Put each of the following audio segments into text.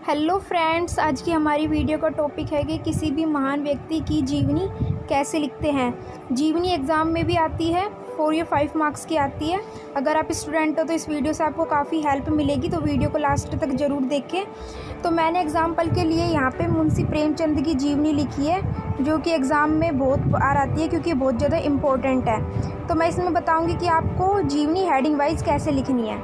Hello friends, आज की हमारी वीडियो का टॉपिक है कि किसी भी महान व्यक्ति की जीवनी कैसे लिखते हैं। जीवनी एग्ज़ाम में भी आती है, 4 या 5 मार्क्स की आती है। अगर आप स्टूडेंट हो तो इस वीडियो से आपको काफ़ी हेल्प मिलेगी, तो वीडियो को लास्ट तक ज़रूर देखें। तो मैंने एग्ज़ाम्पल के लिए यहाँ पे मुंशी प्रेमचंद की जीवनी लिखी है, जो कि एग्ज़ाम में बहुत बार आती है क्योंकि बहुत ज़्यादा इम्पोर्टेंट है। तो मैं इसमें बताऊँगी कि आपको जीवनी हेडिंग वाइज कैसे लिखनी है।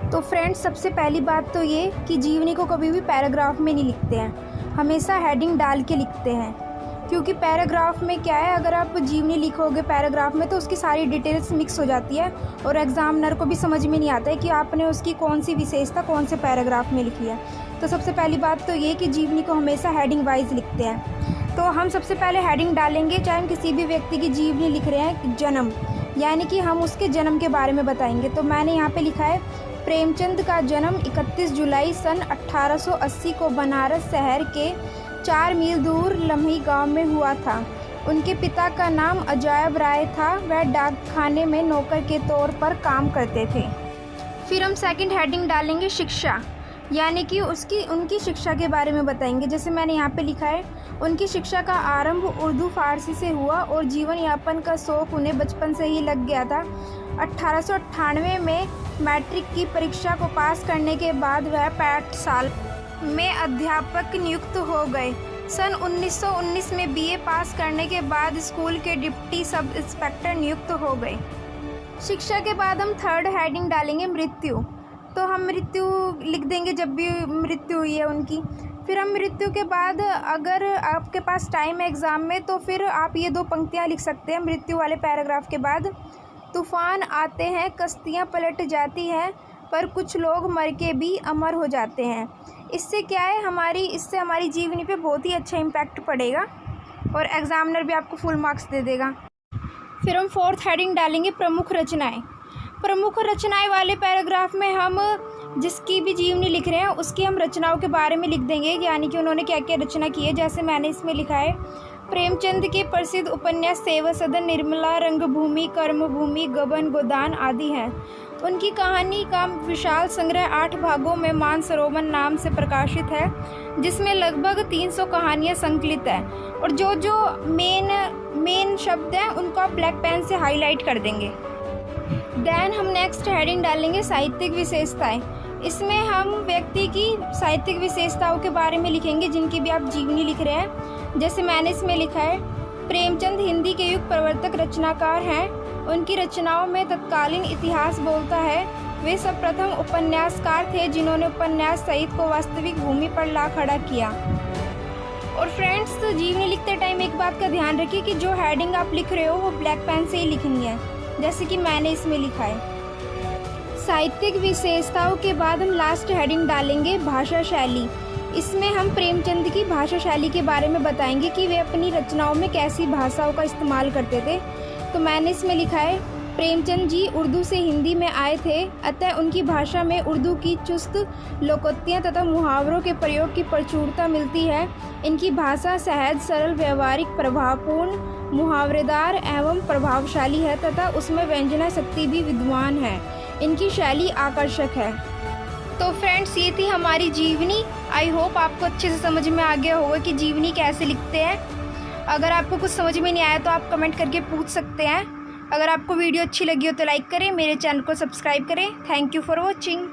तो फ्रेंड्स, सबसे पहली बात तो ये कि जीवनी को कभी भी पैराग्राफ में नहीं लिखते हैं, हमेशा हेडिंग डाल के लिखते हैं। क्योंकि पैराग्राफ में क्या है, अगर आप जीवनी लिखोगे पैराग्राफ में तो उसकी सारी डिटेल्स मिक्स हो जाती है और एग्जामिनर को भी समझ में नहीं आता है कि आपने उसकी कौन सी विशेषता कौन से पैराग्राफ में लिखी है। तो सबसे पहली बात तो ये कि जीवनी को हमेशा हेडिंग वाइज लिखते हैं। तो हम सबसे पहले हेडिंग डालेंगे, चाहे हम किसी भी व्यक्ति की जीवनी लिख रहे हैं, जन्म, यानी कि हम उसके जन्म के बारे में बताएंगे। तो मैंने यहाँ पे लिखा है, प्रेमचंद का जन्म 31 जुलाई सन 1880 को बनारस शहर के 4 मील दूर लम्ही गांव में हुआ था। उनके पिता का नाम अजायब राय था, वह डाकखाने में नौकर के तौर पर काम करते थे। फिर हम सेकंड हेडिंग डालेंगे शिक्षा, यानी कि उनकी शिक्षा के बारे में बताएंगे। जैसे मैंने यहाँ पे लिखा है, उनकी शिक्षा का आरंभ उर्दू फारसी से हुआ और जीवन यापन का शौक उन्हें बचपन से ही लग गया था। 1898 में मैट्रिक की परीक्षा को पास करने के बाद वह पाठशाला में अध्यापक नियुक्त हो गए। सन 1919 में बीए पास करने के बाद स्कूल के डिप्टी सब इंस्पेक्टर नियुक्त हो गए। शिक्षा के बाद हम थर्ड हेडिंग डालेंगे मृत्यु। तो हम मृत्यु लिख देंगे जब भी मृत्यु हुई है उनकी। फिर हम मृत्यु के बाद, अगर आपके पास टाइम है एग्ज़ाम में, तो फिर आप ये 2 पंक्तियाँ लिख सकते हैं मृत्यु वाले पैराग्राफ के बाद। तूफ़ान आते हैं, कश्तियाँ पलट जाती हैं, पर कुछ लोग मर के भी अमर हो जाते हैं। इससे क्या है, इससे हमारी जीवनी पे बहुत ही अच्छा इम्पैक्ट पड़ेगा और एग्ज़ामिनर भी आपको फुल मार्क्स दे देगा। फिर हम फोर्थ हेडिंग डालेंगे प्रमुख रचनाएं। प्रमुख रचनाएं वाले पैराग्राफ में हम जिसकी भी जीवनी लिख रहे हैं उसकी हम रचनाओं के बारे में लिख देंगे, यानी कि उन्होंने क्या क्या रचना की है। जैसे मैंने इसमें लिखा है, प्रेमचंद के प्रसिद्ध उपन्यास सेवा सदन, निर्मला, रंगभूमि, कर्मभूमि, गबन, गोदान आदि हैं। उनकी कहानी का विशाल संग्रह 8 भागों में मानसरोवर नाम से प्रकाशित है, जिसमें लगभग 300 कहानियाँ संकलित हैं। और जो मेन शब्द हैं उनको आप ब्लैक पेन से हाईलाइट कर देंगे। देन हम नेक्स्ट हेडिंग डालेंगे साहित्यिक विशेषताएं। इसमें हम व्यक्ति की साहित्यिक विशेषताओं के बारे में लिखेंगे जिनकी भी आप जीवनी लिख रहे हैं। जैसे मैंने इसमें लिखा है, प्रेमचंद हिंदी के युग प्रवर्तक रचनाकार हैं। उनकी रचनाओं में तत्कालीन इतिहास बोलता है। वे सब प्रथम उपन्यासकार थे जिन्होंने उपन्यास साहित्य को वास्तविक भूमि पर ला खड़ा किया। और फ्रेंड्स, जीवनी लिखते टाइम एक बात का ध्यान रखिए कि जो हेडिंग आप लिख रहे हो वो ब्लैक पेन से ही लिखनी है, जैसे कि मैंने इसमें लिखा है। साहित्यिक विशेषताओं के बाद हम लास्ट हेडिंग डालेंगे भाषा शैली। इसमें हम प्रेमचंद की भाषा शैली के बारे में बताएंगे कि वे अपनी रचनाओं में कैसी भाषाओं का इस्तेमाल करते थे। तो मैंने इसमें लिखा है, प्रेमचंद जी उर्दू से हिंदी में आए थे, अतः उनकी भाषा में उर्दू की चुस्त लोकोक्तियाँ तथा मुहावरों के प्रयोग की प्रचुरता मिलती है। इनकी भाषा सहज, सरल, व्यवहारिक, प्रभावपूर्ण, मुहावरेदार एवं प्रभावशाली है तथा उसमें व्यंजना शक्ति भी विद्वान है। इनकी शैली आकर्षक है। तो फ्रेंड्स, ये थी हमारी जीवनी। आई होप आपको अच्छे से समझ में आ गया होगा कि जीवनी कैसे लिखते हैं। अगर आपको कुछ समझ में नहीं आया तो आप कमेंट करके पूछ सकते हैं। अगर आपको वीडियो अच्छी लगी हो तो लाइक करें, मेरे चैनल को सब्सक्राइब करें। Thank you for watching.